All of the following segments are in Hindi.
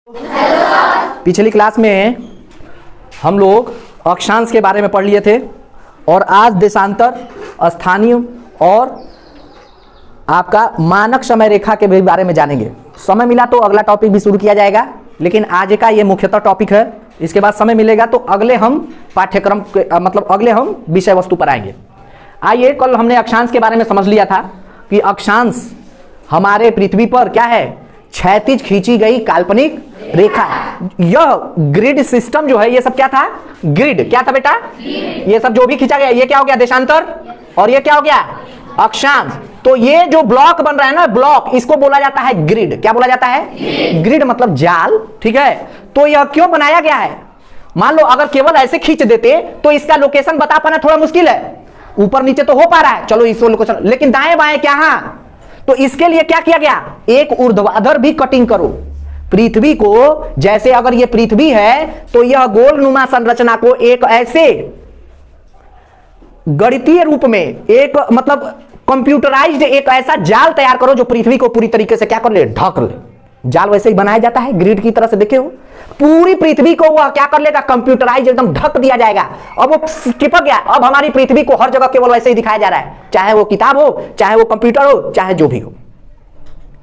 पिछली क्लास में हम लोग अक्षांश के बारे में पढ़ लिए थे और आज देशांतर, स्थानीय और आपका मानक समय रेखा के भी बारे में जानेंगे। समय मिला तो अगला टॉपिक भी शुरू किया जाएगा, लेकिन आज का ये मुख्यतः टॉपिक है। इसके बाद समय मिलेगा तो अगले हम पाठ्यक्रम मतलब अगले हम विषय वस्तु पर आएंगे। आइए, कल हमने अक्षांश के बारे में समझ लिया था कि अक्षांश हमारे पृथ्वी पर क्या है, क्षैतिज खींची गई काल्पनिक रेखा। यह ग्रिड सिस्टम जो है, ये सब क्या था, ग्रिड क्या था बेटा, ये सब जो भी खींचा गया, ये क्या हो गया देशांतर और ये क्या हो गया अक्षांश। तो ये जो ब्लॉक बन रहा है ना, ब्लॉक, इसको बोला जाता है ग्रिड। क्या बोला जाता है, ग्रिड मतलब जाल। ठीक है, तो यह क्यों बनाया गया है? मान लो अगर केवल ऐसे खींच देते तो इसका लोकेशन बता पाना थोड़ा मुश्किल है। ऊपर नीचे तो हो पा रहा है, चलो इसको लोकेशन, लेकिन दाएं बाएं क्या, हाँ, तो इसके लिए क्या किया गया, एक ऊर्ध्वाधर भी कटिंग करो पृथ्वी को। जैसे अगर ये पृथ्वी है तो यह गोलनुमा संरचना को एक ऐसे गणितीय रूप में, एक मतलब कंप्यूटराइज्ड एक ऐसा जाल तैयार करो जो पृथ्वी को पूरी तरीके से क्या कर ले, ढक ले। जाल वैसे ही बनाया जाता है ग्रिड की तरह से, देखे हो, पूरी पृथ्वी को वह क्या कर लेगा, कंप्यूटराइज एकदम ढक दिया जाएगा। अब वो चिपक गया, अब हमारी पृथ्वी को हर जगह केवल वैसे ही दिखाया जा रहा है, चाहे वो किताब हो, चाहे वो कंप्यूटर हो, चाहे जो भी हो।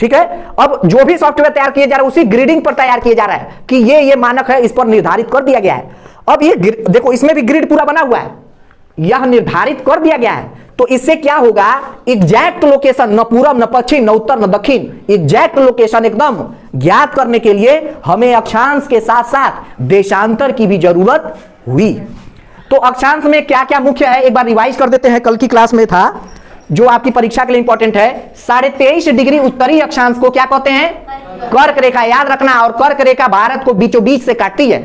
ठीक है, अब जो भी सॉफ्टवेयर तैयार किया जा रहा है उसी ग्रिडिंग पर तैयार किया जा रहा है कि ये मानक है, इस पर निर्धारित कर दिया गया है। अब ये देखो, इसमें भी ग्रिड पूरा बना हुआ है, यह निर्धारित कर दिया गया है। तो इससे क्या होगा, एग्जैक्ट लोकेशन, न पूरब न पश्चिम न उत्तर न दक्षिण, एग्जैक्ट लोकेशन एकदम ज्ञात करने के लिए हमें अक्षांश के साथ साथ देशांतर की भी जरूरत हुई। तो अक्षांश में क्या क्या मुख्य है, एक बार रिवाइज कर देते हैं। कल की क्लास में था जो आपकी परीक्षा के लिए इंपॉर्टेंट है, 23.5 डिग्री उत्तरी अक्षांश को क्या कहते हैं, कर्क रेखा। याद रखना, और कर्क रेखा भारत को बीचों बीच से काटती है।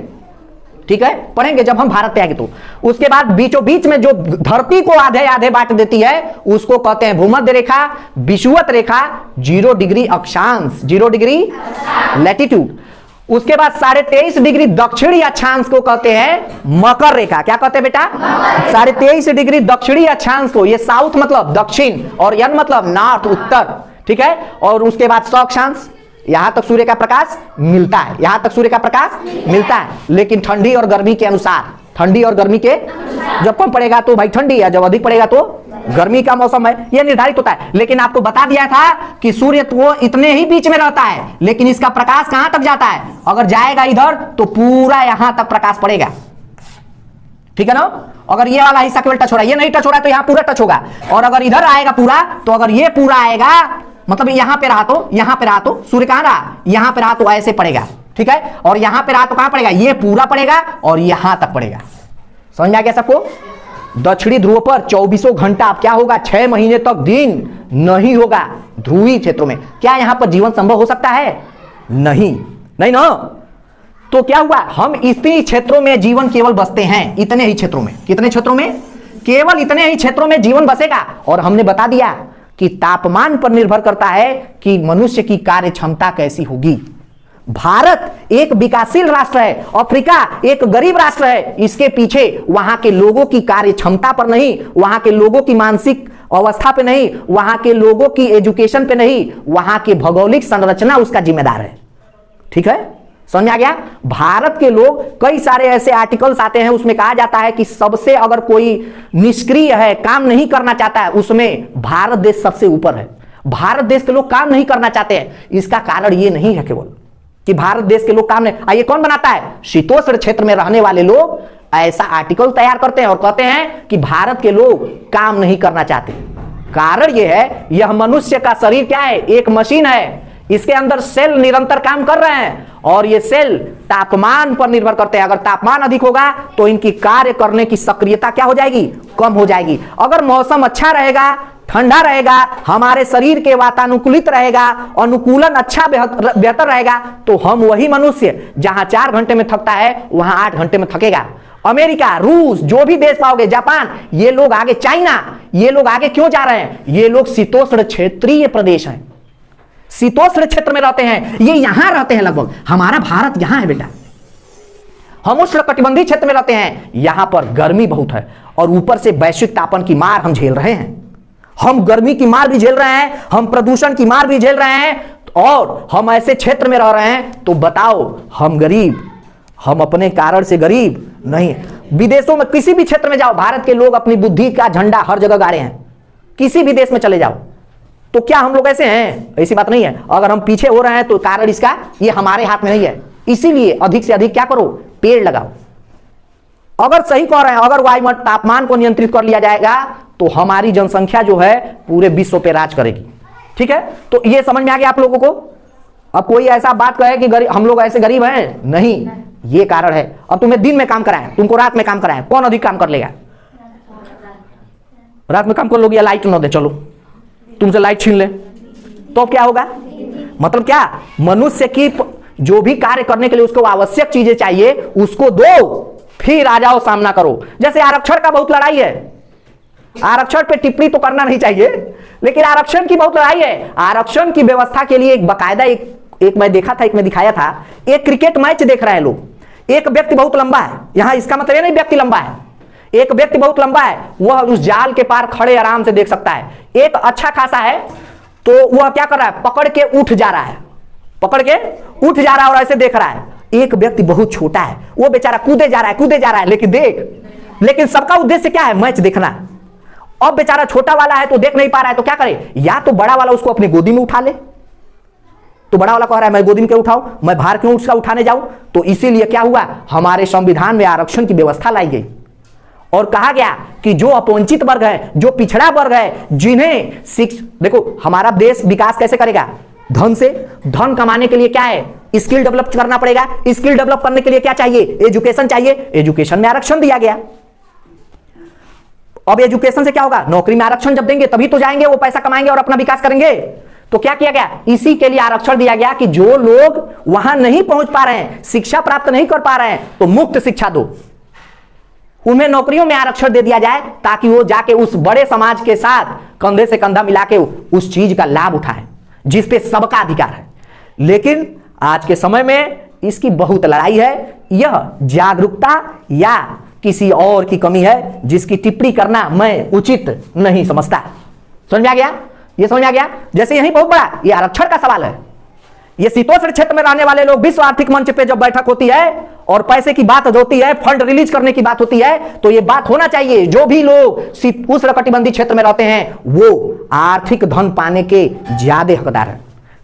ठीक है, पढ़ेंगे जब हम भारत पे आएंगे तो। उसके बाद बीचों बीच में जो धरती को आधे आधे बांट देती है उसको कहते हैं भूमध्य रेखा, विषुवत रेखा, 0 डिग्री अक्षांश, 0 डिग्री लैटिट्यूड। उसके बाद 23.5 डिग्री दक्षिणी अक्षांश को कहते हैं मकर रेखा। क्या कहते हैं बेटा, 23.5 डिग्री दक्षिणी अक्षांश को, ये साउथ मतलब दक्षिण और यन मतलब नॉर्थ उत्तर। ठीक है, और उसके बाद 100 अक्षांश, यहां तक सूर्य का प्रकाश मिलता है, यहां तक सूर्य का प्रकाश मिलता है, लेकिन ठंडी और गर्मी के अनुसार, ठंडी और गर्मी के, जब कम पड़ेगा तो भाई ठंडी है, जब अधिक पड़ेगा तो गर्मी का मौसम है, यह निर्धारित होता है। लेकिन आपको बता दिया था कि सूर्य तो इतने ही बीच में रहता है, लेकिन इसका प्रकाश कहां तक जाता है, अगर जाएगा इधर तो पूरा यहां तक प्रकाश पड़ेगा। ठीक है ना, अगर ये वाला हिस्सा केवल टच हो रहा है, ये नहीं टच हो रहा है तो यहां पूरा टच होगा, और अगर इधर आएगा पूरा, तो अगर ये पूरा आएगा मतलब यहां पे रहा तो, यहां पे रहा तो सूर्य कहां रहा, यहां पे रहा तो ऐसे पड़ेगा। ठीक है, और यहां पे रहा तो कहां पड़ेगा, ये पूरा पड़ेगा और यहां तक पड़ेगा। समझ में आ गया सबको? दक्षिणी ध्रुव पर 24 घंटा क्या होगा, 6 महीने तक दिन नहीं होगा। ध्रुवीय क्षेत्रों में क्या यहां पर जीवन संभव हो सकता है? नहीं, नहीं ना। तो क्या हुआ, हम इतने क्षेत्रों में जीवन केवल बसते हैं, इतने ही क्षेत्रों में। कितने क्षेत्रों में? केवल इतने ही क्षेत्रों में जीवन बसेगा। और हमने बता दिया कि तापमान पर निर्भर करता है कि मनुष्य की कार्य क्षमता कैसी होगी। भारत एक विकासशील राष्ट्र है, अफ्रीका एक गरीब राष्ट्र है। इसके पीछे वहां के लोगों की कार्य क्षमता पर नहीं, वहां के लोगों की मानसिक अवस्था पे नहीं, वहां के लोगों की एजुकेशन पे नहीं, वहां की भौगोलिक संरचना उसका जिम्मेदार है। ठीक है, समझ आ गया? भारत के लोग, कई सारे ऐसे आर्टिकल्स आते हैं उसमें कहा जाता है कि सबसे अगर कोई निष्क्रिय है, काम नहीं करना चाहता है, उसमें भारत देश सबसे ऊपर है। भारत देश के लोग काम नहीं करना चाहते हैं, इसका कारण ये नहीं है केवल कि भारत देश के लोग काम नहीं, आइए कौन बनाता है, शीतोष्ण क्षेत्र में रहने वाले लोग ऐसा आर्टिकल तैयार करते हैं और कहते हैं कि भारत के लोग काम नहीं करना चाहते। कारण यह है, यह मनुष्य का शरीर क्या है, एक मशीन है, इसके अंदर सेल निरंतर काम कर रहे हैं और ये सेल तापमान पर निर्भर करते हैं। अगर तापमान अधिक होगा तो इनकी कार्य करने की सक्रियता क्या हो जाएगी, कम हो जाएगी। अगर मौसम अच्छा रहेगा, ठंडा रहेगा, हमारे शरीर के वातानुकूलित रहेगा, अनुकूलन अच्छा बेहतर रहेगा, तो हम वही मनुष्य जहां 4 घंटे में थकता है वहां 8 घंटे में थकेगा। अमेरिका, रूस, जो भी देश पाओगे, जापान, ये लोग आगे, चाइना, ये लोग आगे क्यों जा रहे हैं? ये लोग शीतोष्ण क्षेत्रीय प्रदेश हैं, शीतोष्ण क्षेत्र में रहते हैं, ये यहां रहते हैं लगभग। हमारा भारत यहां है बेटा, हम उष्णकटिबंधीय क्षेत्र में रहते हैं, यहां पर गर्मी बहुत है और ऊपर से वैश्विक तापन की मार हम झेल रहे हैं। हम गर्मी की मार भी झेल रहे हैं, हम प्रदूषण की मार भी झेल रहे हैं, और हम ऐसे क्षेत्र में रह रहे हैं तो बताओ हम गरीब, हम अपने कारण से गरीब नहीं। विदेशों में किसी भी क्षेत्र में जाओ, भारत के लोग अपनी बुद्धि का झंडा हर जगह गा रहे हैं। किसी भी देश में चले जाओ, तो क्या हम लोग ऐसे हैं? ऐसी बात नहीं है। अगर हम पीछे हो रहे हैं तो कारण इसका ये हमारे हाथ में नहीं है। इसीलिए अधिक से अधिक क्या करो, पेड़ लगाओ। अगर सही कह रहे हैं, अगर वायुमंडल तापमान को नियंत्रित कर लिया जाएगा तो हमारी जनसंख्या जो है पूरे विश्व पे राज करेगी। ठीक है, तो ये समझ में आ गया आप लोगों को? अब कोई ऐसा बात कहे कि हम लोग ऐसे गरीब हैं, नहीं, ये कारण है। अब तुम्हें दिन में काम कराएं, तुमको रात में काम कराएं, कौन अधिक काम कर लेगा? रात में काम कर लोगे या लाइट न दे, चलो तुमसे लाइट छीन ले तो क्या होगा? मतलब क्या, मनुष्य की जो भी कार्य करने के लिए उसको आवश्यक चीजें चाहिए उसको दो, फिर आ जाओ सामना करो। जैसे आरक्षण का बहुत लड़ाई है, आरक्षण पे टिप्पणी तो करना नहीं चाहिए, लेकिन आरक्षण की बहुत लड़ाई है। आरक्षण की व्यवस्था के लिए एक बकायदा एक मैं देखा था, एक मैं दिखाया था, एक क्रिकेट मैच देख रहे हैं लोग। एक व्यक्ति बहुत लंबा है, यहां इसका मतलब ये नहीं व्यक्ति लंबा है, एक व्यक्ति बहुत लंबा है, वह उस जाल के पार खड़े आराम से देख सकता है। एक अच्छा खासा है तो वह क्या कर रहा है, पकड़ के उठ जा रहा है, पकड़ के उठ जा रहा है और ऐसे देख रहा है। एक व्यक्ति बहुत छोटा है, वो बेचारा कूदे जा रहा है, लेकिन सबका उद्देश्य क्या है, मैच देखना। अब बेचारा छोटा वाला है तो देख नहीं पा रहा है, तो क्या करे, या तो बड़ा वाला उसको अपनी गोदी में उठा ले, तो बड़ा वाला कह रहा है मैं गोदी में क्यों उठाऊं, मैं भार क्यों उसका उठाने जाऊं। तो इसीलिए क्या हुआ, हमारे संविधान में आरक्षण की व्यवस्था लाई गई और कहा गया कि जो अपवंचित वर्ग है, जो पिछड़ा वर्ग है, जिन्हें देखो हमारा देश विकास कैसे करेगा, धन से। धन कमाने के लिए क्या है, स्किल डेवलप करना पड़ेगा। स्किल डेवलप करने के लिए क्या चाहिए, एजुकेशन चाहिए। एजुकेशन में आरक्षण दिया गया। अब एजुकेशन से क्या होगा, नौकरी में आरक्षण जब देंगे तभी तो जाएंगे, वो पैसा कमाएंगे और अपना विकास करेंगे। तो क्या किया गया, इसी के लिए आरक्षण दिया गया कि जो लोग वहां नहीं पहुंच पा रहे हैं, शिक्षा प्राप्त नहीं कर पा रहे हैं, तो मुफ्त शिक्षा दो, उन्हें नौकरियों में आरक्षण दे दिया जाए, ताकि वो जाके उस बड़े समाज के साथ कंधे से कंधा मिला के उस चीज का लाभ उठाए जिस पे सबका अधिकार है। लेकिन आज के समय में इसकी बहुत लड़ाई है। यह जागरूकता या किसी और की कमी है जिसकी टिप्पणी करना मैं उचित नहीं समझता। समझ में आ गया, ये समझ में आ गया। जैसे यही बहुत बड़ा ये आरक्षण का सवाल है, ये शीतोष्ण क्षेत्र में रहने वाले लोग विश्व आर्थिक मंच पे जब बैठक होती है और पैसे की बात होती है, फंड रिलीज करने की बात होती है, तो ये बात होना चाहिए जो भी लोग उष्णकटिबंधीय क्षेत्र में रहते हैं वो आर्थिक धन पाने के ज्यादा हकदार हैं,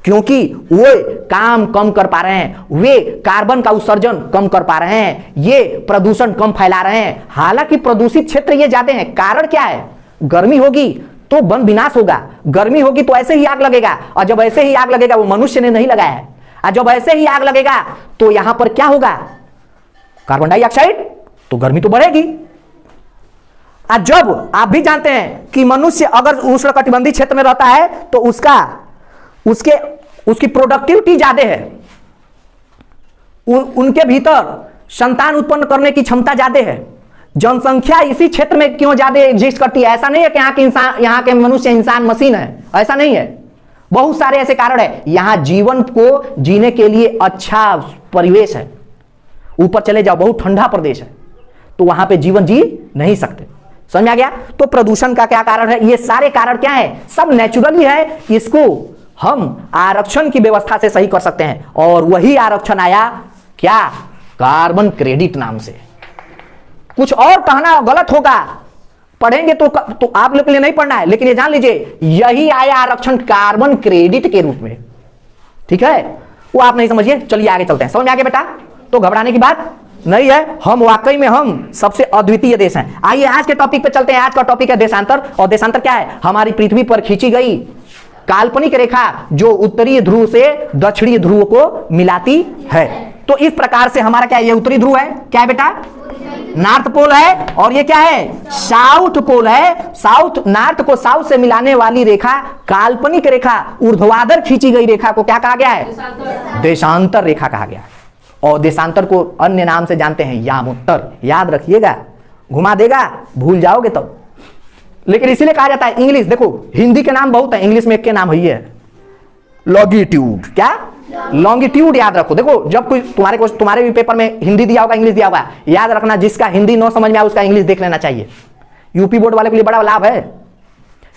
क्योंकि वे काम कम कर पा रहे हैं, वे कार्बन का उत्सर्जन कम कर पा रहे हैं, ये प्रदूषण कम फैला रहे हैं। हालांकि प्रदूषित क्षेत्र ये ज्यादा हैं। कारण क्या है, गर्मी होगी तो वन विनाश होगा, गर्मी होगी तो ऐसे ही आग लगेगा, और जब ऐसे ही आग लगेगा वो मनुष्य ने नहीं लगाया है, और जब ऐसे ही आग लगेगा तो यहां पर क्या होगा, कार्बन डाइऑक्साइड, तो गर्मी तो बढ़ेगी। और जब आप भी जानते हैं कि मनुष्य अगर उष्णकटिबंधीय क्षेत्र में रहता है तो उसकी प्रोडक्टिविटी ज्यादा है, उनके भीतर संतान उत्पन्न करने की क्षमता ज्यादा है। जनसंख्या इसी क्षेत्र में क्यों ज्यादा एग्जिस्ट करती है, ऐसा नहीं है कि यहाँ के मनुष्य इंसान मशीन है, ऐसा नहीं है। बहुत सारे ऐसे कारण है। यहां जीवन को जीने के लिए अच्छा परिवेश है। ऊपर चले जाओ, बहुत ठंडा प्रदेश है, तो वहां पे जीवन जी नहीं सकते। समझ आ गया। तो प्रदूषण का क्या कारण है, ये सारे कारण क्या है, सब नेचुरली है। इसको हम आरक्षण की व्यवस्था से सही कर सकते हैं, और वही आरक्षण आया क्या, कार्बन क्रेडिट नाम से। कुछ और कहना गलत होगा, पढ़ेंगे तो आप लोग के लिए नहीं पढ़ना है, लेकिन ये जान लीजिए यही आया आरक्षण कार्बन क्रेडिट के रूप में। ठीक है, वो आप नहीं समझिए, चलिए आगे चलते हैं। समझ में आ गया बेटा, तो घबराने की बात नहीं है। हम वाकई में हम सबसे अद्वितीय देश हैं। आइए आज के टॉपिक पे चलते हैं। आज का टॉपिक है देशांतर। और देशांतर क्या है, हमारी पृथ्वी पर खींची गई काल्पनिक रेखा जो उत्तरी ध्रुव से दक्षिणी ध्रुव को मिलाती है। तो इस प्रकार से हमारा क्या है, ये उत्तरी ध्रुव है, क्या है बेटा, नॉर्थ पोल है, और ये क्या है, साउथ पोल है। साउथ, नॉर्थ को साउथ से मिलाने वाली रेखा, काल्पनिक रेखा, ऊर्ध्वाधर खींची गई रेखा को क्या कहा गया है, देशांतर रेखा कहा गया है। और देशांतर को अन्य नाम से जानते हैं यामोत्तर। याद रखिएगा, घुमा देगा भूल जाओगे तब। लेकिन इसीलिए कहा जाता है, इंग्लिश देखो, हिंदी के नाम बहुत है, इंग्लिश में एक के नाम है लॉन्गिट्यूड। क्या, लॉन्गिट्यूड याद रखो। देखो जब कोई तुम्हारे भी पेपर में हिंदी दिया होगा, इंग्लिश दिया होगा, याद रखना जिसका हिंदी न समझ में आए उसका इंग्लिश देख लेना चाहिए। यूपी बोर्ड वाले के लिए बड़ा लाभ है,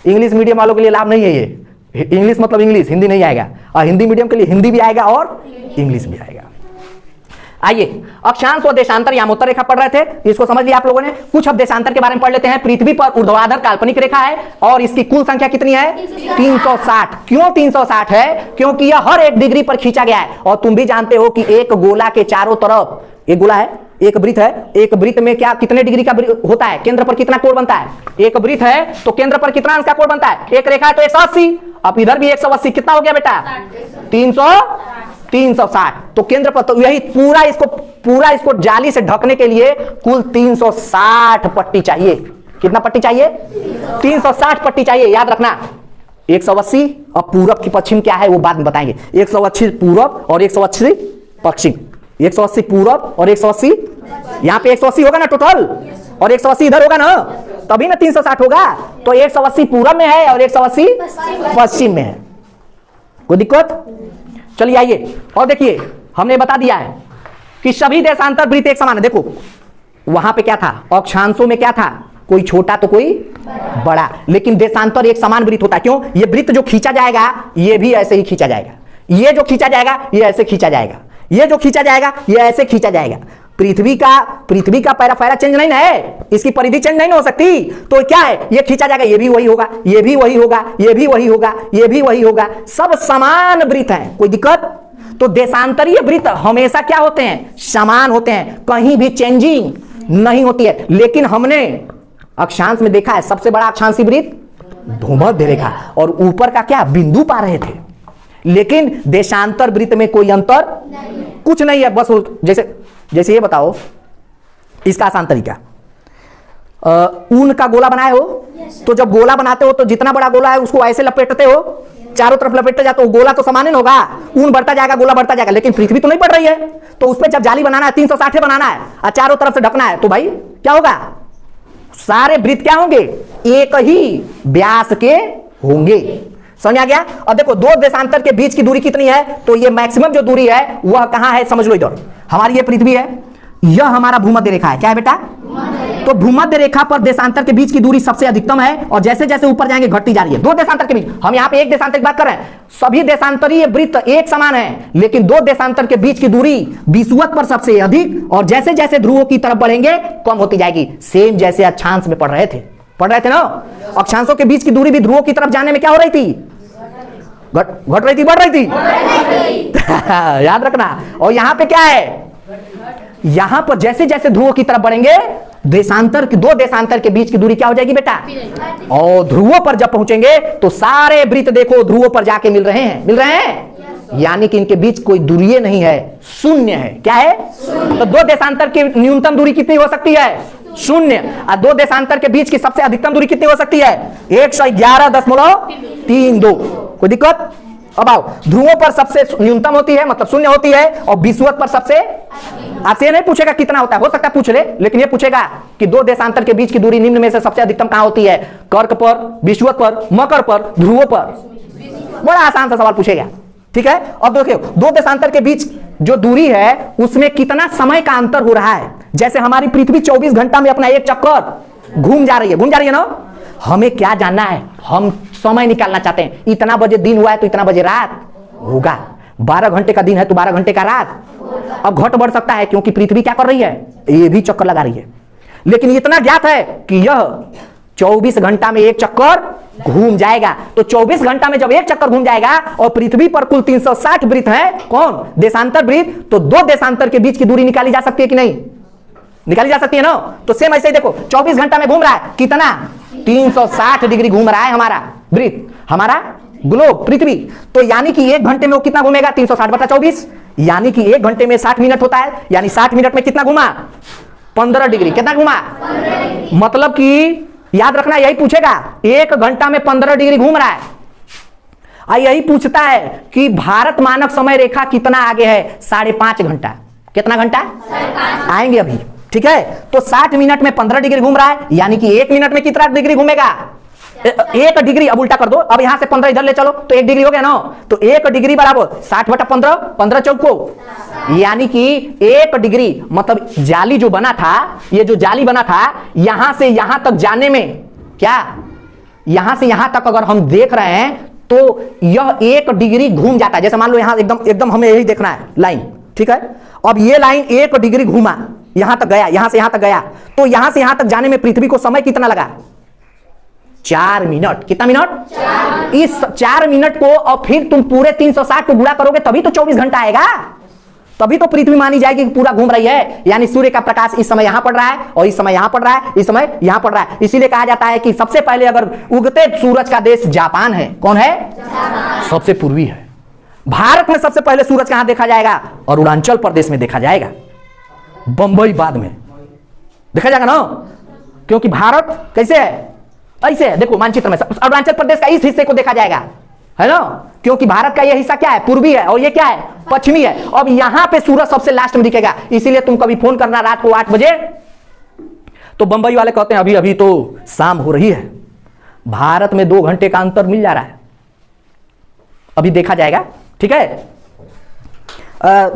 इंग्लिश मीडियम वालों के लिए लाभ नहीं है। ये इंग्लिश मतलब इंग्लिश, हिंदी नहीं आएगा। और हिंदी मीडियम के लिए हिंदी भी आएगा और इंग्लिश भी आएगा। आइए अक्षांश व देशांतर यामोत्तर रेखा पढ़ रहे थे, इसको समझ लिया आप लोगों ने। कुछ अब देशांतर के बारे में पढ़ लेते हैं। पृथ्वी पर ऊर्ध्वाधर काल्पनिक रेखा है और इसकी कुल संख्या कितनी है? 360। क्यों 360 है? क्योंकि यह हर 1 डिग्री पर खींचा गया है। और तुम भी जानते हो कि एक गोला के चारों तरफ, एक गोला है, एक वृत्त है, एक वृत्त में क्या कितने डिग्री का होता है? केंद्र पर कितना कोण बनता है? एक वृत्त है तो केंद्र पर कितना अंश का कोण बनता है? एक रेखा है तो 180। अब इधर भी 180, कितना हो गया बेटा? 360। तो केंद्र पर, तो यही पूरा इसको जाली से ढकने के लिए कुल 360 पट्टी चाहिए। कितना पट्टी चाहिए? 360 पट्टी चाहिए, याद रखना। 180 और पूरब की पश्चिम क्या है वो बाद में बताएंगे। 180 पूरब और 180 पश्चिम। 180 पूरब और 180, यहां पे 180 होगा ना टोटल, और 180 इधर होगा ना, तभी ना 360 होगा। तो 180 पूरब में है और 180 पश्चिम में है। कोई दिक्कत? चलिए आइए और देखिए, हमने बता दिया है कि सभी देशांतर वृत्त एक समान है। देखो वहां पे क्या था? अक्षांशों में क्या था? कोई छोटा तो कोई बड़ा, लेकिन देशांतर एक समान वृत्त होता है। क्यों? ये वृत्त जो खींचा जाएगा ये भी ऐसे ही खींचा जाएगा, ये जो खींचा जाएगा ये ऐसे खींचा जाएगा, ये जो खींचा जाएगा ये ऐसे खींचा जाएगा। पृथ्वी का पैराफेरा चेंज नहीं है, इसकी परिधि चेंज नहीं हो सकती। तो क्या है? ये खींचा जाएगा, ये भी वही होगा, ये भी वही होगा, ये भी वही होगा, ये भी वही होगा, सब समान वृत्त हैं। कोई दिक्कत? तो देशांतरीय वृत्त हमेशा क्या होते हैं? समान होते हैं, कहीं भी चेंजिंग नहीं होती है। लेकिन हमने अक्षांश में देखा है सबसे बड़ा अक्षांशी वृत्त भूमध्य रेखा, और ऊपर का क्या? बिंदु पा रहे थे। लेकिन देशांतर वृत्त में कोई अंतर कुछ नहीं है। बस जैसे ये बताओ, इसका आसान तरीका, ऊन का गोला बनाए हो तो जब गोला बनाते हो तो जितना बड़ा गोला है उसको ऐसे लपेटते हो, चारों तरफ लपेटते जाते हो, गोला तो समान होगा, ऊन बढ़ता जाएगा, गोला बढ़ता जाएगा। लेकिन पृथ्वी तो नहीं बढ़ रही है, तो उस पर जब जाली बनाना है 360 बनाना है और चारों तरफ से ढकना है, तो भाई क्या होगा? सारे वृत्त क्या होंगे? एक ही व्यास के होंगे। समझ आ गया? और देखो दो देशांतर के बीच की दूरी कितनी है? तो ये मैक्सिमम जो दूरी है वह कहां है? समझ लो, इधर हमारी ये पृथ्वी है, यह हमारा भूमध्य रेखा है। क्या है बेटा? तो भूमध्य रेखा पर देशांतर के बीच की दूरी सबसे अधिकतम है, और जैसे जैसे ऊपर जाएंगे घटती जा रही है। दो देशांतर के बीच, हम यहां पे एक देशांतर की बात कर रहे हैं, सभी देशांतरीय वृत्त एक समान है, लेकिन दो देशांतर के बीच की दूरी विषुवत पर सबसे अधिक, और जैसे जैसे ध्रुवों की तरफ बढ़ेंगे कम होती जाएगी। सेम जैसे अक्षांश में पढ़ रहे थे ना, अक्षांशों के बीच की दूरी भी ध्रुवों की तरफ जाने में क्या हो रही थी? घट रही थी, बढ़ रही थी। याद रखना। और यहां पे क्या है? यहां पर जैसे जैसे ध्रुवों की तरफ बढ़ेंगे दो देशांतर के बीच की दूरी क्या हो जाएगी बेटा? और ध्रुवों पर जब पहुंचेंगे तो सारे वृत्त देखो ध्रुवों पर जाके मिल रहे हैं। यानी कि इनके बीच कोई दूरी नहीं है, शून्य है। क्या है? तो दो देशांतर की न्यूनतम दूरी कितनी हो सकती है? 0। और दो देशांतर के बीच की सबसे अधिकतम दूरी कितनी हो सकती है? 111.32। कोई दिक्कत? अब आओ, ध्रुवों पर सबसे न्यूनतम होती है, मतलब 0 होती है, और विषुवत पर सबसे। आपसे ये नहीं पूछेगा कितना होता है, हो सकता है पूछ ले, लेकिन ये पूछेगा कि दो देशांतर के बीच की दूरी निम्न में से सबसे अधिकतम कहां होती है? कर्क पर, विषुवत पर, मकर पर, ध्रुवों पर। बड़ा आसान सा सवाल पूछेगा। ठीक है? अब देखिए, दो देशांतर के बीच जो दूरी है उसमें कितना समय का अंतर हो रहा है। जैसे हमारी पृथ्वी 24 घंटा में अपना एक चक्कर घूम जा रही है ना। हमें क्या जानना है? हम समय निकालना चाहते हैं, इतना बजे दिन हुआ है तो इतना बजे रात होगा, 12 घंटे का दिन है तो 12 घंटे का रात। अब घट बढ़ सकता है क्योंकि पृथ्वी क्या कर रही है? ये भी चक्कर लगा रही है। लेकिन इतना ज्ञात है कि यह 24 घंटा में एक चक्कर घूम जाएगा। तो 24 घंटा में जब एक चक्कर घूम जाएगा और पृथ्वी पर कुल 360 वृत्त है, कौन? देशांतर वृत्त। तो दो देशांतर के बीच की दूरी निकाली जा सकती है कि नहीं? निकाली जा सकती है ना। तो सेम ऐसे ही देखो, 24 घंटा में घूम रहा है कितना? 360 डिग्री घूम रहा है हमारा वृत्त, हमारा ग्लोब पृथ्वी। तो यानी कि एक घंटे में वो कितना घूमेगा? 360/24। यानी कि एक घंटे में 60 मिनट होता है, यानी 60 मिनट में कितना घुमा? 15 डिग्री। कितना घुमा? मतलब कि याद रखना, यही पूछेगा, एक घंटा में 15 डिग्री घूम रहा है। यही पूछता है कि भारत मानक समय रेखा कितना आगे है? 5.5 घंटा। कितना घंटा? आएंगे अभी। ठीक है? तो 60 मिनट में 15 डिग्री घूम रहा है, यानी कि एक मिनट में कितना डिग्री घूमेगा? 1 डिग्री। अब उल्टा कर दो, अब यहां से 15 इधर ले चलो तो 1 डिग्री हो गया ना। तो 1 डिग्री बराबर 60/15, 15 चौको, यानी कि 1 डिग्री मतलब जाली जो बना था, ये जो जाली बना था, यहां से यहां तक जाने में क्या, यहां से यहां तक अगर हम देख रहे हैं तो यह 1 डिग्री घूम जाता है। जैसे मान लो यहां एकदम हमें यही देखना है लाइन, ठीक है। अब ये लाइन 1 डिग्री घूमा, यहां तक गया, यहां से यहां तक गया, तो यहां से यहां तक जाने में पृथ्वी को समय कितना लगा? 4 मिनट। कितना मिनट? 4। इस 4 मिनट को और फिर तुम पूरे 360 को गुणा करोगे तभी तो 24 घंटा आएगा, तभी तो पृथ्वी मानी जाएगी कि पूरा घूम रही है। यानी सूर्य का प्रकाश इस समय यहां पड़ रहा है और इस समय यहां पड़ रहा है, इस समय यहां पड़ रहा है। इसीलिए कहा जाता है कि सबसे पहले अगर उगते सूरज का देश जापान है। कौन है? जापान। सबसे पूर्वी है। भारत में सबसे पहले सूरज कहां देखा जाएगा? अरुणाचल प्रदेश में देखा जाएगा, बंबई बाद में देखा जाएगा ना, क्योंकि भारत कैसे है? ऐसे है, देखो मानचित्र में अरुणाचल प्रदेश का इस हिस्से को देखा जाएगा, है ना, क्योंकि भारत का यह हिस्सा क्या है? पूर्वी है, और ये क्या है? पश्चिमी है। अब यहां पे सूरज सबसे लास्ट में दिखेगा। इसीलिए तुम कभी फोन करना रात को 8 बजे तो बंबई वाले कहते हैं अभी तो शाम हो रही है। भारत में 2 घंटे का अंतर मिल जा रहा है, अभी देखा जाएगा, ठीक है।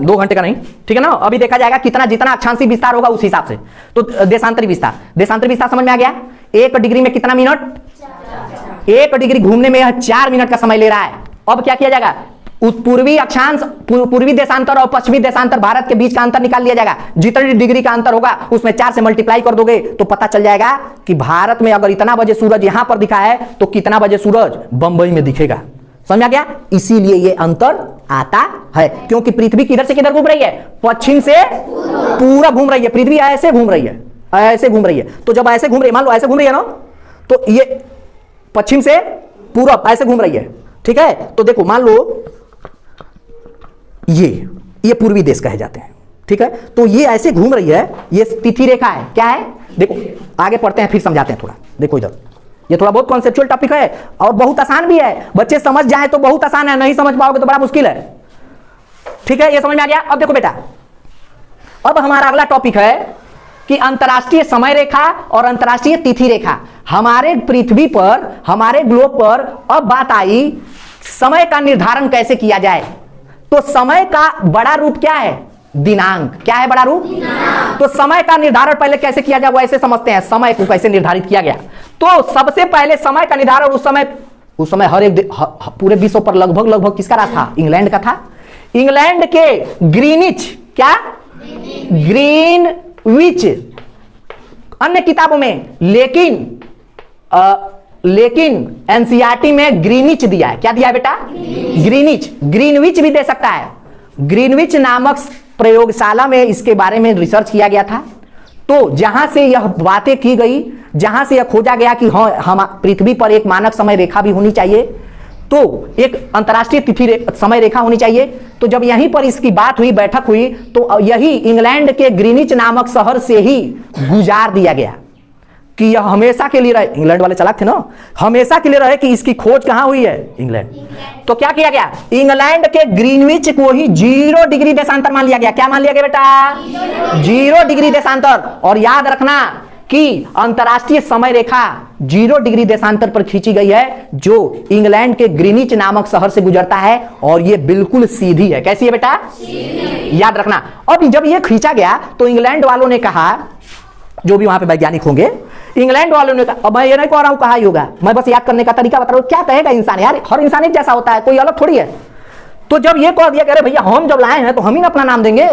2 घंटे का नहीं, ठीक है ना, अभी देखा जाएगा कितना, जितना अक्षांशीय विस्तार होगा उस हिसाब से। तो देशांतरी विस्तार समझ में आ गया। 1 डिग्री में कितना मिनट? 1 डिग्री घूमने में यह 4 मिनट का समय ले रहा है। अब क्या किया जाएगा? पूर्वी अक्षांश, पूर्वी देशांतर और पश्चिमी देशांतर, भारत के बीच का अंतर निकाल लिया जाएगा। जितनी डिग्री का अंतर होगा उसमें 4 से मल्टीप्लाई कर दोगे तो पता चल जाएगा कि भारत में अगर इतना बजे सूरज यहां पर दिखा है तो कितना बजे सूरज बंबई में दिखेगा। समझ आ गया? इसीलिए ये अंतर आता है, क्योंकि पृथ्वी किधर से किधर घूम रही है? पश्चिम से पूरा घूम रही है। पृथ्वी ऐसे घूम रही है, ऐसे घूम रही है। तो जब ऐसे घूम रही है, मान लो ऐसे घूम रही है ना, तो ये पश्चिम से पूरब ऐसे घूम रही है, ठीक है। तो देखो मान लो ये पूर्वी देश कहे जाते हैं, ठीक है। तो ये ऐसे घूम रही है, ये तिथि रेखा है। क्या है? देखो आगे पढ़ते हैं फिर समझाते हैं थोड़ा। देखो इधर, ये थोड़ा बहुत कॉन्सेप्चुअल टॉपिक है और बहुत आसान भी है। बच्चे समझ जाए तो बहुत आसान है, नहीं समझ पाओगे तो बड़ा मुश्किल है, ठीक है। ये समझ में आ गया? अब देखो बेटा, अब हमारा अगला टॉपिक है कि अंतरराष्ट्रीय समय रेखा और अंतरराष्ट्रीय तिथि रेखा। हमारे पृथ्वी पर, हमारे ग्लोब पर अब बात आई समय का निर्धारण कैसे किया जाए। तो समय का बड़ा रूप क्या है? दिनांक। क्या है बड़ा रूप? दिनांक। तो समय का निर्धारण पहले कैसे किया जाए वो ऐसे समझते हैं, समय को कैसे निर्धारित किया गया। तो सबसे पहले समय का निर्धारण उस समय हर एक पूरे विश्व पर लगभग किसका राज था? इंग्लैंड का था। इंग्लैंड के ग्रीनिच, क्या? ग्रीनविच, अन्य किताबों में, लेकिन एनसीईआरटी में ग्रीनिच दिया है। क्या दिया है बेटा? ग्रीनिच। ग्रीनविच भी दे सकता है। ग्रीनविच नामक प्रयोगशाला में इसके बारे में रिसर्च किया गया था। तो जहां से यह बातें की गई, जहां से यह खोजा गया कि हाँ, हम पृथ्वी पर एक मानक समय रेखा भी होनी चाहिए, तो एक अंतरराष्ट्रीय तिथि समय रेखा होनी चाहिए। तो जब यहीं पर इसकी बात हुई, बैठक हुई, तो यही इंग्लैंड के ग्रीनिच नामक शहर से ही गुजार दिया गया कि यह हमेशा के लिए रहे। इंग्लैंड वाले चालाक थे ना, हमेशा के लिए रहे कि इसकी खोज कहां हुई है? इंग्लैंड। तो क्या किया गया? इंग्लैंड के ग्रीनविच को ही 0 डिग्री देशांतर मान लिया गया। क्या मान लिया गया बेटा? 0 डिग्री देशांतर। और याद रखना कि अंतरराष्ट्रीय समय रेखा 0 डिग्री देशांतर पर खींची गई है, जो इंग्लैंड के ग्रीनिच नामक शहर से गुजरता है, और ये बिल्कुल सीधी है। कैसी है बेटा? सीधी। याद रखना। अब जब ये खींचा गया तो इंग्लैंड वालों ने कहा, जो भी वहां पे वैज्ञानिक होंगे, इंग्लैंड वालों ने कहा, अब मैं ये नहीं कह रहा हूं कहा ही होगा, मैं बस याद करने का तरीका बता रहा हूं। क्या कहेगा इंसान? यार हर इंसान एक जैसा होता है, कोई अलग थोड़ी है। तो जब ये कह दिया, अरे भैया हम जब लाए हैं तो हम ही ना अपना नाम देंगे,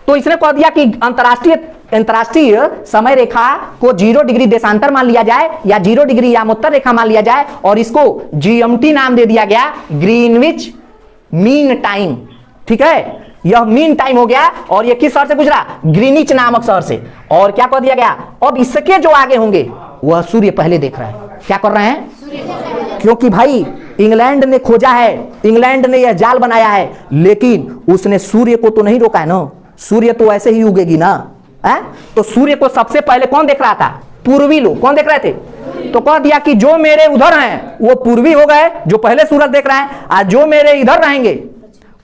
तो इसने कह दिया कि अंतरराष्ट्रीय समय रेखा को 0 डिग्री देशांतर मान लिया जाए, या 0 डिग्री यामोत्तर रेखा मान लिया जाए, और इसको जीएमटी नाम दे दिया गया, ग्रीनविच मीन टाइम। ठीक है, यह मीन टाइम हो गया। और यह किस शहर से गुजरा? ग्रीनिच नामक शहर से। और क्या कह दिया गया? अब इसके जो आगे होंगे वह सूर्य पहले देख रहा है। क्या कर रहे हैं? क्योंकि भाई इंग्लैंड ने खोजा है, इंग्लैंड ने यह जाल बनाया है, लेकिन उसने सूर्य को तो नहीं रोका है ना। सूर्य तो ऐसे ही उगेगी ना, है? तो सूर्य को सबसे पहले कौन देख रहा था? पूर्वी लोग। कौन देख रहे थे? तो कह दिया कि जो मेरे उधर हैं वो पूर्वी हो गए, जो पहले सूरज देख रहे हैं, और जो मेरे इधर रहेंगे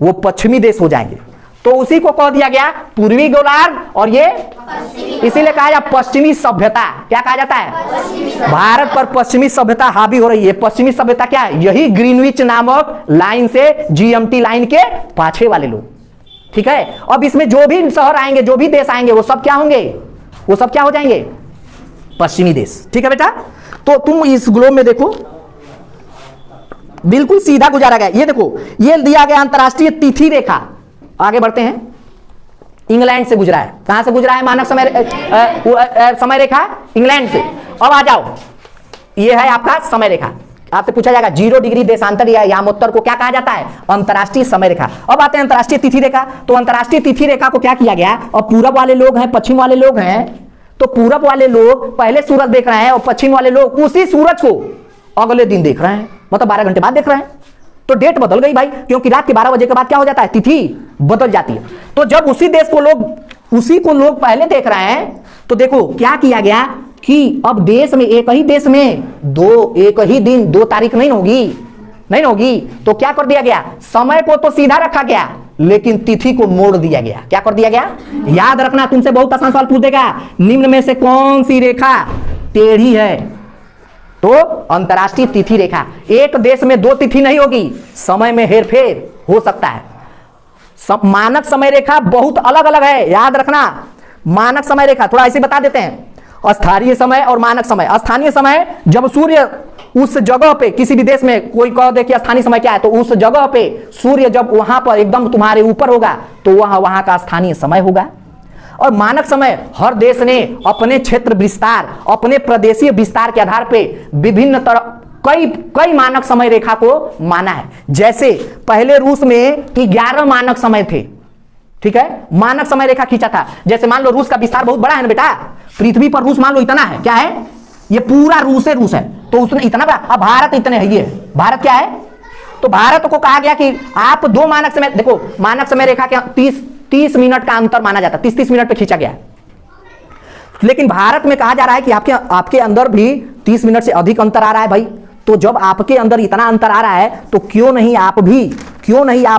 वो पश्चिमी देश हो जाएंगे। तो उसी को कह दिया गया पूर्वी गोलार्ध, और ये इसीलिए कहा जाता पश्चिमी सभ्यता। क्या कहा जाता है? भारत पर पश्चिमी सभ्यता हावी हो रही है। पश्चिमी सभ्यता क्या है? यही ग्रीनविच नामक लाइन से, जीएमटी लाइन के पाछे वाले लोग। ठीक है, अब इसमें जो भी शहर आएंगे, जो भी देश आएंगे, वो सब क्या होंगे? वो सब क्या हो जाएंगे? पश्चिमी देश। ठीक है बेटा, तो तुम इस ग्लोब में देखो, बिल्कुल सीधा गुजारा गया। ये देखो, ये दिया गया अंतरराष्ट्रीय तिथि रेखा। आगे बढ़ते हैं, इंग्लैंड से गुजरा है। कहां से गुजरा है मानक समय रेखा? इंग्लैंड से। अब आ जाओ, ये है आपका समय रेखा। आपसे पूछा जाएगा 0 डिग्री देशांतर या यामोत्तर को क्या कहा जाता है? अंतरराष्ट्रीय समय रेखा। अब आते हैं अंतरराष्ट्रीय तिथि रेखा। तो अंतरराष्ट्रीय तिथि रेखा को क्या किया गया? और पूरब वाले लोग हैं, पश्चिम वाले लोग हैं, तो पूरब वाले लोग पहले सूरज देख रहे हैं और पश्चिम वाले लोग उसी सूरज को अगले दिन देख रहे हैं, मतलब 12 घंटे बाद देख रहे हैं। तो डेट बदल गई भाई, क्योंकि रात के 12 बजे के बाद क्या हो जाता है? तिथि बदल जाती है। तो जब उसी देश को लोग पहले देख रहे हैं, तो देखो क्या किया गया कि अब देश में, एक ही देश में एक ही दिन 2 तारीख नहीं होगी। तो क्या कर दिया गया? समय को तो सीधा रखा गया, लेकिन तिथि को मोड़ दिया गया। क्या कर दिया गया? याद रखना, तुमसे बहुत आसान सवाल पूछ देगा, निम्न में से कौन सी रेखा टेढ़ी है? तो अंतरराष्ट्रीय तिथि रेखा। एक देश में 2 तिथि नहीं होगी, समय में हेरफेर हो सकता है। मानक समय रेखा बहुत अलग अलग है, याद रखना। मानक समय रेखा थोड़ा ऐसे बता देते हैं, स्थानीय समय और मानक समय। स्थानीय समय जब सूर्य उस जगह पे, किसी भी देश में कोई कह दे कि स्थानीय समय क्या है, तो उस जगह पे सूर्य जब वहां पर एकदम तुम्हारे ऊपर होगा तो वहां का स्थानीय समय होगा। और मानक समय, हर देश ने अपने क्षेत्र विस्तार, अपने प्रदेशीय विस्तार के आधार पे विभिन्न तरह कई मानक समय रेखा को माना है। जैसे पहले रूस में 11 मानक समय थे, ठीक है, मानक समय रेखा खींचा था। जैसे मान लो रूस का विस्तार बहुत बड़ा है ना बेटा, पृथ्वी पर रूस मान लो इतना है, क्या है? ये पूरा रूस है, तो उसने इतना बड़ा। अब भारत इतने है, ये भारत क्या है? तो भारत को कहा गया कि आप 2 मानक समय, देखो मानक समय रेखा के 30 मिनट का अंतर माना जाता है, 30 मिनट पे खींचा गया। लेकिन भारत में कहा जा रहा है कि आपके अंदर भी 30 मिनट से अधिक अंतर आ रहा है भाई। तो जब आपके अंदर इतना अंतर आ रहा है, तो क्यों नहीं आप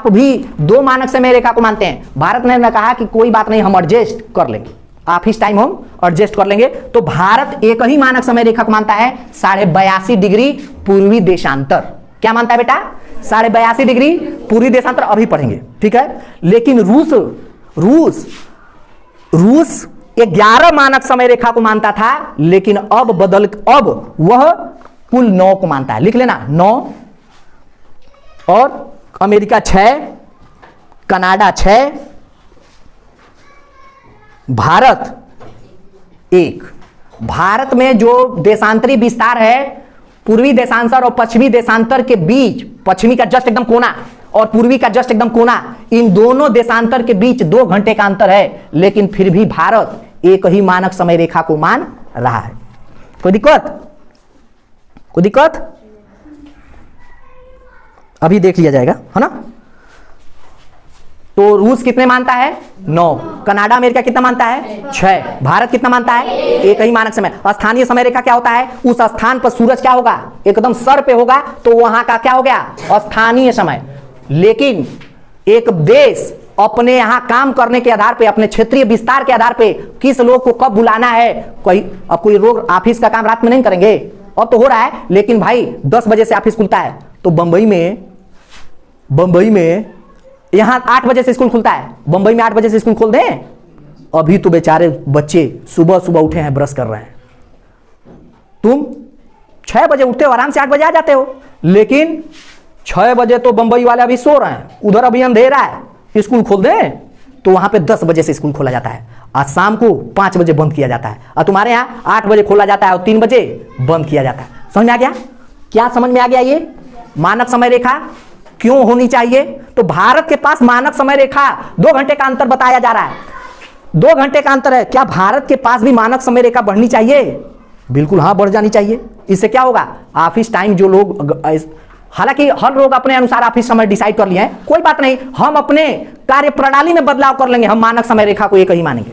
भी 2 मानक समय रेखा को मानते हैं? भारत ने कहा कि कोई बात नहीं, हम एडजस्ट कर लेंगे, ऑफिस टाइम हम एडजस्ट कर लेंगे। तो भारत एक ही मानक समय रेखा को मानता है, 82.5 डिग्री पूर्वी देशांतर। क्या मानता है बेटा? 82.5 डिग्री पूर्वी देशांतर, अभी पढ़ेंगे, ठीक है। लेकिन रूस 11 मानक समय रेखा को मानता था, लेकिन अब वह कुल 9 को मानता है। लिख लेना, 9, और अमेरिका 6, कनाडा 6, भारत 1। भारत में जो देशांतरी विस्तार है, पूर्वी देशांतर और पश्चिमी देशांतर के बीच, पश्चिमी का जस्ट एकदम कोना और पूर्वी का जस्ट एकदम कोना, इन दोनों देशांतर के बीच 2 घंटे का अंतर है, लेकिन फिर भी भारत एक ही मानक समय रेखा को मान रहा है। कोई दिक्कत? अभी देख लिया जाएगा, है ना। तो रूस कितने मानता है? 9। कनाडा अमेरिका कितना मानता है? 6। भारत कितना मानता है? एक ही मानक समय। स्थानीय समय रेखा क्या होता है? उस स्थान पर सूरज क्या होगा? एकदम सर पे होगा, तो वहां का क्या हो गया? स्थानीय समय। लेकिन एक देश अपने यहां काम करने के आधार पे, अपने क्षेत्रीय विस्तार के आधार पे किस लोग को कब बुलाना है, कोई लोग ऑफिस का काम रात में नहीं करेंगे, अब तो हो रहा है, लेकिन भाई 10 बजे से ऑफिस खुलता है, तो बंबई में यहां 8 बजे से स्कूल खुलता है, बंबई में 8 बजे से स्कूल खोल दें? अभी तो बेचारे बच्चे सुबह उठे हैं, ब्रश कर रहे हैं। तुम 6 बजे उठते हो, आराम से 8 बजे आ जाते हो, लेकिन 6 बजे तो बंबई वाले अभी सो रहे हैं, उधर अभी अंधेरा है, स्कूल खोल दें तो वहां पे 10 बजे से स्कूल खोला जाता है, आज शाम को 5 बजे बंद किया जाता है, और तुम्हारे यहाँ 8 बजे खोला जाता है और 3 बजे बंद किया जाता है। समझ में आ गया? क्या समझ में आ गया? ये मानक समय रेखा क्यों होनी चाहिए? तो भारत के पास मानक समय रेखा 2 घंटे का अंतर बताया जा रहा है, 2 घंटे का अंतर है। क्या भारत के पास भी मानक समय रेखा बढ़नी चाहिए? बिल्कुल हाँ, बढ़ जानी चाहिए। इससे क्या होगा? ऑफिस टाइम जो लोग, हालांकि हर लोग अपने अनुसार ऑफिस समय डिसाइड कर लिए हैं, कोई बात नहीं, हम अपने कार्य प्रणाली में बदलाव कर लेंगे, हम मानक समय रेखा को एक ही मानेंगे,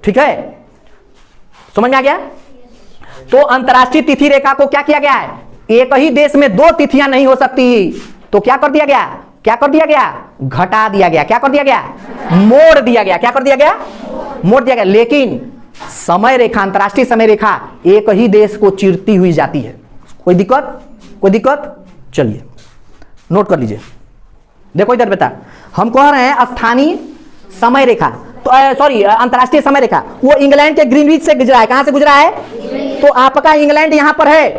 ठीक है। समझ में आ गया? तो अंतरराष्ट्रीय तिथि रेखा को क्या किया गया है? एक ही देश में 2 तिथियां नहीं हो सकती, तो क्या कर दिया गया? घटा दिया गया। क्या कर दिया गया? मोड़ दिया गया। क्या कर दिया गया? मोड़ दिया गया। लेकिन समय रेखा, अंतरराष्ट्रीय समय रेखा एक ही देश को चिरती हुई जाती है। कोई दिक्कत? चलिए नोट कर लीजिए। देखो इधर बेटा, हम कह रहे हैं स्थानीय समय रेखा, तो अंतरराष्ट्रीय समय रेखा, वो इंग्लैंड के ग्रीनविच से गुजरा है। कहां से गुजरा है? तो आपका इंग्लैंड यहां पर है,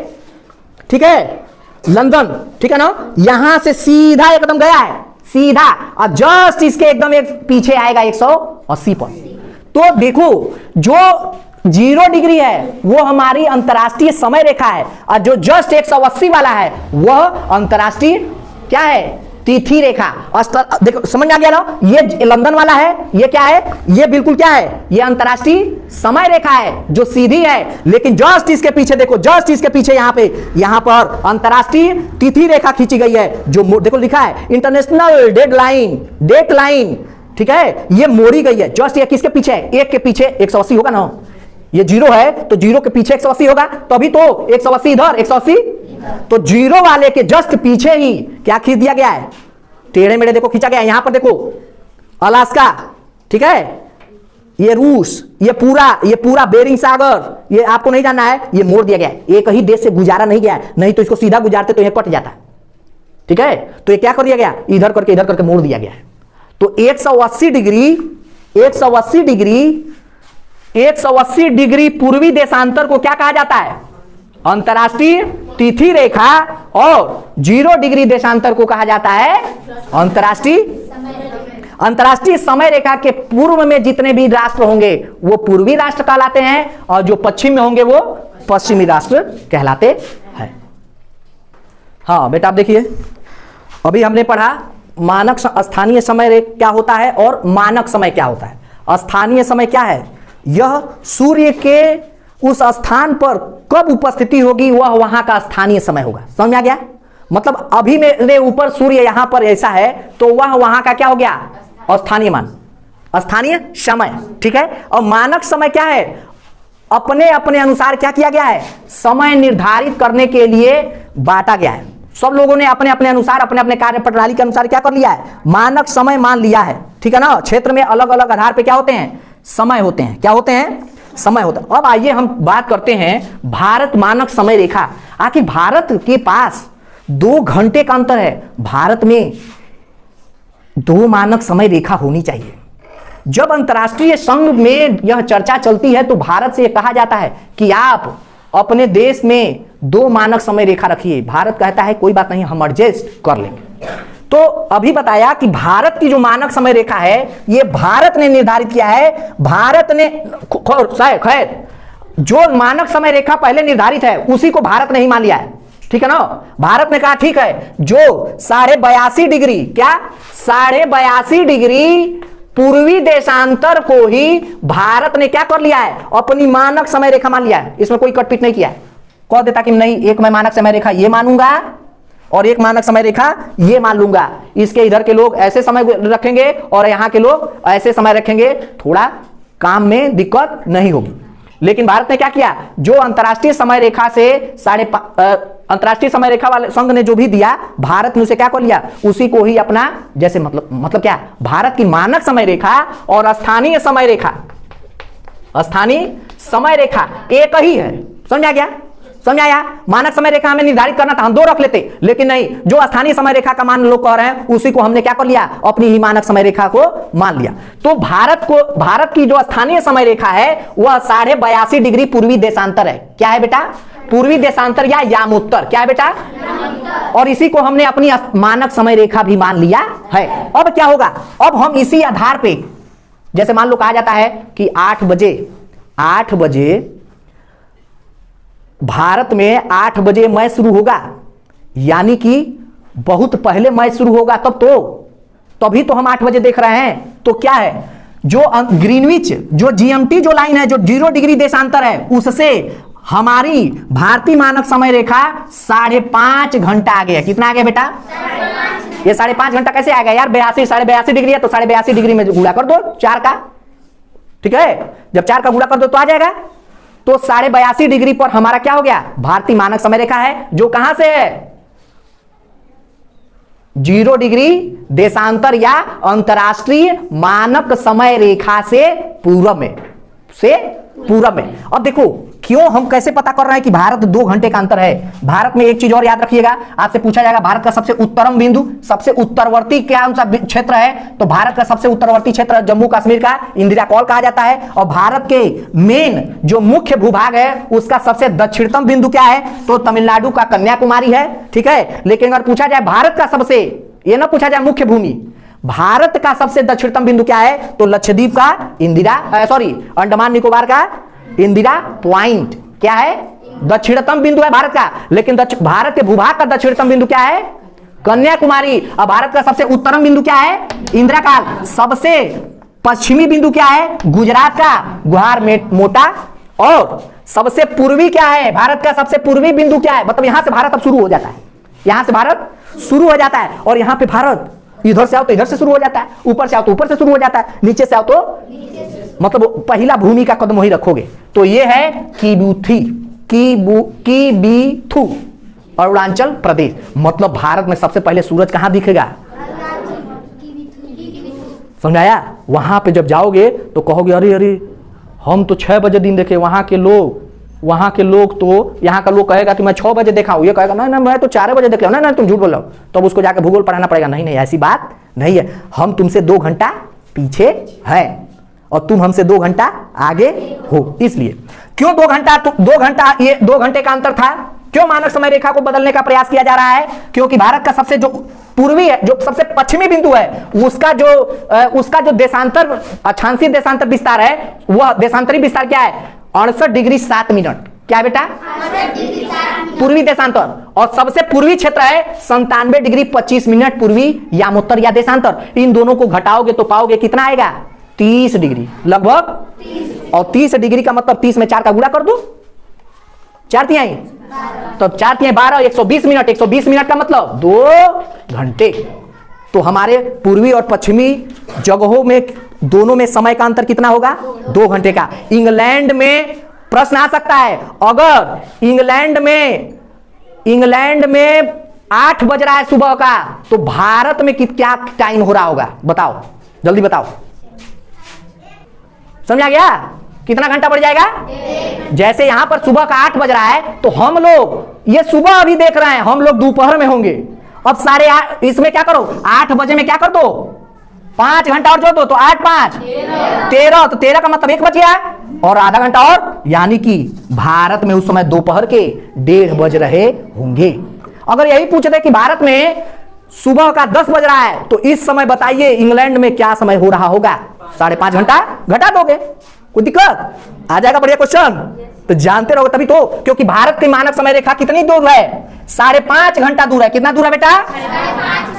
ठीक है। लंदन, ठीक है ना, यहां से सीधा एकदम गया है सीधा, और जस्ट इसके एकदम एक पीछे आएगा 180 पर। तो देखो जो 0 डिग्री है वो हमारी अंतरराष्ट्रीय समय रेखा है, और जो जस्ट 180 वाला है वह अंतरराष्ट्रीय क्या है, तिथि रेखा। देखो समझ में आ गया ना, ये लंदन वाला है, ये क्या है, ये बिल्कुल क्या है, ये अंतरराष्ट्रीय समय रेखा है जो सीधी है, लेकिन जस्ट इसके पीछे देखो, जस्ट इसके पीछे यहां पर अंतरराष्ट्रीय तिथि रेखा खींची गई है, जो देखो लिखा है इंटरनेशनल डेट लाइन, ठीक है, ये मोड़ी गई है। जस्ट ये किसके पीछे है, एक के पीछे 180 होगा ना, ये 0 है तो 0 के पीछे 180 होगा, तभी तो 180 इधर 180, तो 0 वाले के जस्ट पीछे ही क्या खींच दिया गया है, टेढ़े मेढ़े देखो खींचा गया है। यहां पर देखो अलास्का, ठीक है, ये रूस, ये पूरा बेरिंग सागर, ये आपको नहीं जानना है, ये मोड़ दिया गया है, एक ही देश से गुजारा नहीं गया है, नहीं तो इसको सीधा गुजारते तो ये कट जाता, ठीक है, तो ये क्या कर दिया गया, इधर करके मोड़ दिया गया है। तो 180 डिग्री पूर्वी देशांतर को क्या कहा जाता है, अंतरराष्ट्रीय तिथि रेखा, और 0 डिग्री देशांतर को कहा जाता है अंतरराष्ट्रीय समय रेखा के पूर्व में जितने भी राष्ट्र होंगे वो पूर्वी राष्ट्र कहलाते हैं, और जो पश्चिम में होंगे वो पश्चिमी राष्ट्र कहलाते हैं। हाँ बेटा आप देखिए, अभी हमने पढ़ा मानक स्थानीय समय क्या होता है और मानक समय क्या होता है। स्थानीय समय क्या है, यह सूर्य के उस स्थान पर कब उपस्थिति होगी वह वहां का स्थानीय समय होगा। समझ में आ गया, मतलब अभी मेरे ऊपर सूर्य यहां पर ऐसा है तो वह वहां का क्या हो गया, स्थानीय समय, ठीक है। और मानक समय क्या है, अपने अपने अनुसार क्या किया गया है, समय निर्धारित करने के लिए बांटा गया है। सब लोगों ने अपने अपने अनुसार अपने अपने कार्य प्रणाली के अनुसार क्या कर लिया है, मानक समय मान लिया है, ठीक है ना। क्षेत्र में अलग अलग आधार पे क्या होते हैं, समय होते हैं, क्या होते हैं, समय होता है। अब आइए हम बात करते हैं भारत मानक समय रेखा। आखिर भारत के पास 2 घंटे का अंतर है, भारत में 2 मानक समय रेखा होनी चाहिए। जब अंतर्राष्ट्रीय संघ में यह चर्चा चलती है तो भारत से कहा जाता है कि आप अपने देश में 2 मानक समय रेखा रखिए। भारत कहता है कोई बात नहीं, हम एडजस्ट कर लेंगे। तो अभी बताया कि भारत की जो मानक समय रेखा है ये भारत ने निर्धारित किया है। भारत ने खैर जो मानक समय रेखा पहले निर्धारित है उसी को भारत ने ही मान लिया है, ठीक है ना। भारत ने कहा ठीक है, जो 82.5 डिग्री, क्या 82.5 डिग्री पूर्वी देशांतर को ही भारत ने क्या कर लिया है, अपनी मानक समय रेखा मान लिया है। इसमें कोई कटपीट नहीं किया है, कह देता कि नहीं एक मैं मानक समय रेखा ये मानूंगा और एक मानक समय रेखा ये मान लूंगा, इसके इधर के लोग ऐसे समय रखेंगे और यहां के लोग ऐसे समय रखेंगे, थोड़ा काम में दिक्कत नहीं होगी। लेकिन भारत ने क्या किया, जो अंतरराष्ट्रीय समय रेखा से अंतरराष्ट्रीय समय रेखा वाले संघ ने जो भी दिया, भारत ने उसे क्या कर लिया, उसी को ही अपना, जैसे मतलब क्या, भारत की मानक समय रेखा और स्थानीय समय रेखा, स्थानीय समय रेखा एक ही है। समझ आ गया, समझ आया। मानक समय रेखा हमें निर्धारित करना था, हम 2 रख लेते, लेकिन नहीं, जो स्थानीय समय रेखा का मान लोग कह रहे हैं उसी को हमने क्या कर लिया, अपनी ही मानक समय रेखा को मान लिया। तो भारत की जो स्थानीय समय रेखा है वह 82.5 डिग्री पूर्वी देशांतर है। क्या है बेटा, पूर्वी देशांतर या यामोत्तर, क्या है बेटा, और इसी को हमने अपनी मानक समय रेखा भी मान लिया है। अब क्या होगा, अब हम इसी आधार पे, जैसे मान लो कहा जाता है कि 8 बजे भारत में 8 बजे मैच शुरू होगा, यानी कि बहुत पहले मैच शुरू होगा, तभी तो हम 8 बजे देख रहे हैं। तो क्या है, जो ग्रीनविच, जो जीएमटी जो लाइन है, जो 0 डिग्री देशांतर है, उससे हमारी भारतीय मानक समय रेखा 5.5 घंटा आगे है। कितना आगे बेटा, ये 5.5 घंटा कैसे आएगा यार, 82 डिग्री है तो 82 डिग्री में गुणा कर दो 4 का, ठीक है। जब 4 का गुणा कर दो तो आ जाएगा। तो 82.5 डिग्री पर हमारा क्या हो गया, भारतीय मानक समय रेखा है, जो कहां से है, 0 डिग्री देशांतर या अंतरराष्ट्रीय मानक समय रेखा से पूर्व में, अब देखो क्यों हम कैसे पता कर रहे हैं कि भारत 2 घंटे का अंतर है? भारत में एक चीज और याद रखिएगा, आपसे पूछा जाएगा भारत का सबसे उत्तरम बिंदु, सबसे उत्तरवर्ती क्या सा क्षेत्र है? तो भारत का सबसे उत्तरवर्ती क्षेत्र जम्मू कश्मीर का इंदिरा कॉल कहा जाता है। और भारत के मेन जो मुख्य भूभाग है उसका सबसे दक्षिणतम बिंदु क्या है? तो तमिलनाडु का कन्याकुमारी है, ठीक है। लेकिन अगर पूछा जाए भारत का सबसे, ये ना पूछा जाए मुख्य भूमि, भारत का सबसे दक्षिणतम बिंदु क्या है? तो लक्षद्वीप का अंडमान निकोबार का इंदिरा पॉइंट क्या है? दक्षिणतम बिंदु है भारत का। लेकिन भारत के भूभाग का दक्षिणतम बिंदु क्या है? कन्याकुमारी। और भारत का सबसे उत्तरम बिंदु क्या है? इंदिरा काल। सबसे पश्चिमी बिंदु क्या है? गुजरात का गुहार मोटा। और सबसे पूर्वी क्या है? भारत का सबसे पूर्वी बिंदु क्या है? मतलब यहां से भारत अब शुरू हो जाता है, यहां से भारत शुरू हो जाता है। और यहां पे भारत इधर से आओ तो इधर से शुरू हो जाता है, ऊपर से आओ तो ऊपर से शुरू हो जाता है, नीचे से आओ तो मतलब पहला भूमि का कदम वही रखोगे। तो ये है किबीथु अरुणाचल प्रदेश। मतलब भारत में सबसे पहले सूरज कहां दिखेगा? समझाया? वहां पे जब जाओगे तो कहोगे अरे अरे हम तो 6 बजे दिन देखे, वहां के लोग तो यहाँ का लोग कहेगा कि मैं 6 बजे देखा हूं, ये कहेगा ना मैं तो 4 बजे देख रहा हूं, ना तुम झूठ बोल रहे हो। तब उसको जाकर भूगोल पढ़ाना पड़ेगा। नहीं ऐसी बात नहीं है, हम तुमसे 2 घंटा पीछे है और तुम हमसे 2 घंटा आगे हो। इसलिए क्यों 2 घंटा? तो 2 घंटा, ये 2 घंटे का अंतर था। क्यों मानक समय रेखा को बदलने का प्रयास किया जा रहा है? क्योंकि भारत का सबसे जो पूर्वी है, जो सबसे पश्चिमी बिंदु है, उसका जो देशांतर अक्षांशीय देशांतर विस्तार है, वह देशांतरी विस्तार क्या है? 68 डिग्री 7 मिनट। क्या बेटा? पूर्वी देशांतर। और सबसे पूर्वी क्षेत्र है 97 डिग्री 25 मिनट पूर्वी यामोत्तर या देशांतर। इन दोनों को घटाओगे तो पाओगे कितना आएगा? 30 डिग्री लगभग। और 30 डिग्री का मतलब 30 में 4 का गुणा कर दो, 4 तिहाई, तो 4 तिहाई 12, 120 मिनट। 120 मिनट का मतलब 2 घंटे। तो हमारे पूर्वी और पश्चिमी जगहों में दोनों में समय का अंतर कितना होगा? 2 घंटे का। इंग्लैंड में प्रश्न आ सकता है, अगर इंग्लैंड में 8 बज रहा है सुबह का, तो भारत में क्या टाइम हो रहा होगा? बताओ, जल्दी बताओ। समझा गया? कितना घंटा बढ़ जाएगा? जैसे यहां पर सुबह का 8 बज रहा है, तो हम लोग ये सुबह अभी देख रहे हैं, हम लोग दोपहर में होंगे। अब 8:30, इसमें क्या करो? 8 बजे में क्या कर दो? 5 घंटा और जोड़ दो, तो 8 5 13, तो 13 का मतलब 1 बज गया और आधा घंटा और, यानी कि भारत में उस समय दोपहर के 1:30 बज रहे होंगे। अगर यही पूछते कि भारत में सुबह का 10 बज रहा है, तो इस समय बताइए इंग्लैंड में क्या समय हो रहा होगा? 5.5 घंटा घटा दोगे, कोई दिक्कत आ जाएगा? बढ़िया क्वेश्चन, तो जानते रहोगे तभी तो। क्योंकि भारत की मानक समय रेखा कितनी दूर है? 5.5 घंटा दूर है। कितना दूर है बेटा?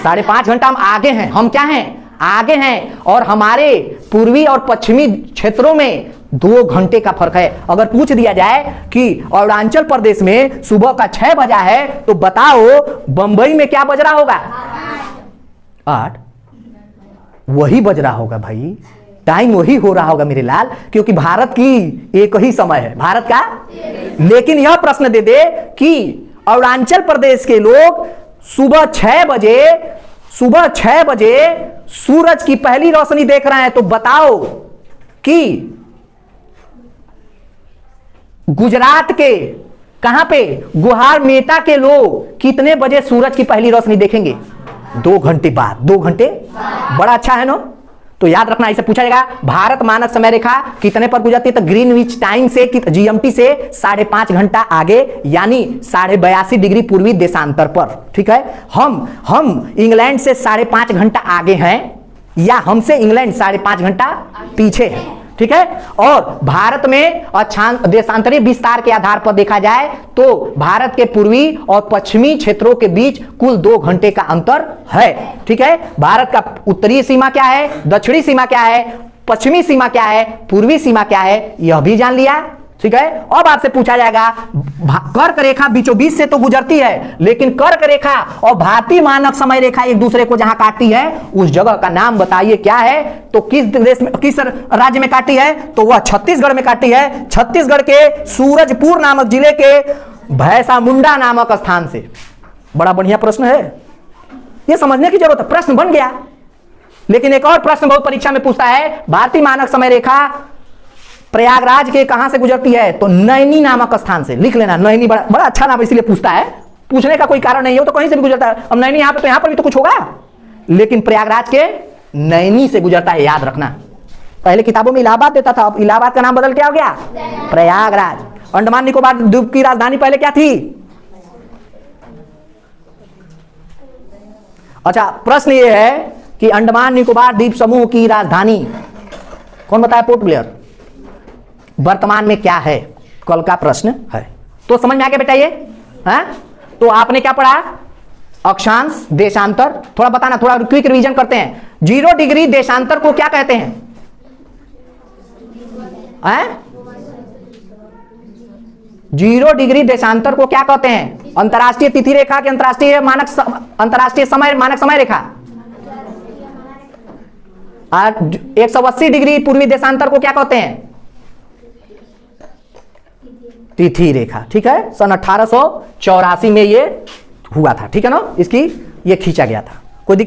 5.5 घंटा हम आगे हैं। हम क्या हैं? आगे हैं। और हमारे पूर्वी और पश्चिमी क्षेत्रों में 2 घंटे का फर्क है। अगर पूछ दिया जाए कि अरुणाचल प्रदेश में सुबह का 6 बजा है, तो बताओ बंबई में क्या बज रहा होगा? 8 वही बज रहा होगा भाई, टाइम वही हो रहा होगा मेरे लाल, क्योंकि भारत की एक ही समय है, भारत का। लेकिन यह प्रश्न दे दे कि अरुणाचल प्रदेश के लोग सुबह 6 बजे सूरज की पहली रोशनी देख रहे हैं, तो बताओ कि गुजरात के कहां पे गुहार मेटा के लोग कितने बजे सूरज की पहली रोशनी देखेंगे? 2 घंटे बाद। 2 घंटे बड़ा अच्छा है ना? तो याद रखना, इसे पूछा जाएगा भारत मानक समय रेखा कितने पर गुजरती है? तो ग्रीनविच टाइम से, जीएमटी से 5.5 घंटा आगे, यानी 82.5 डिग्री पूर्वी देशांतर पर। ठीक है, हम इंग्लैंड से 5.5 घंटा आगे हैं, या हमसे इंग्लैंड 5.5 घंटा पीछे है। ठीक है, और भारत में देशांतरीय विस्तार के आधार पर देखा जाए तो भारत के पूर्वी और पश्चिमी क्षेत्रों के बीच कुल 2 घंटे का अंतर है। ठीक है, भारत का उत्तरी सीमा क्या है, दक्षिणी सीमा क्या है, पश्चिमी सीमा क्या है, पूर्वी सीमा क्या है, यह भी जान लिया। ठीक है, अब आपसे पूछा जाएगा कर्क रेखा बीचों बीच से तो गुजरती है, लेकिन कर्क रेखा और भारतीय मानक समय रेखा एक दूसरे को जहां काटती है, उस जगह का नाम बताइए क्या है? तो किस देश में, किस राज्य में काटती है? तो वह छत्तीसगढ़ में काटती है। छत्तीसगढ़ के सूरजपुर नामक जिले के भैंसामुंडा नामक स्थान से। बड़ा बढ़िया प्रश्न है, यह समझने की जरूरत है, प्रश्न बन गया। लेकिन एक और प्रश्न बहुत परीक्षा में पूछता है, भारतीय मानक समय रेखा प्रयागराज के कहां से गुजरती है? तो नैनी नामक स्थान से। लिख लेना, नैनी बड़ा बड़ा अच्छा नाम इसलिए पूछता है, पूछने का कोई कारण नहीं है, वो तो कहीं से भी गुजरता है। अब नैनी यहां पे, तो यहां पर भी तो कुछ होगा, लेकिन प्रयागराज के नैनी से गुजरता है, याद रखना। पहले किताबों में इलाहाबाद देता था, अब इलाहाबाद का नाम बदल क्या हो गया? प्रयागराज। अंडमान निकोबार द्वीप की राजधानी पहले क्या थी? अच्छा, प्रश्न ये है कि अंडमान निकोबार द्वीप समूह की राजधानी कौन बताया? Port Blair. वर्तमान में क्या है? कल का प्रश्न है। तो समझ में आ गया बेटा ये? है? तो आपने क्या पढ़ा? अक्षांश, देशांतर। थोड़ा बताना, थोड़ा क्विक रिवीजन करते हैं। 0 डिग्री देशांतर को क्या कहते हैं? 0 डिग्री देशांतर को क्या कहते हैं? अंतरराष्ट्रीय तिथि रेखा के अंतरराष्ट्रीय समय मानक समय रेखा। 180 डिग्री पूर्वी देशांतर को क्या कहते हैं? तिथि रेखा। ठीक है, सन 1884 में ये हुआ था। ठीक है ना, इसकी ये खींचा गया था।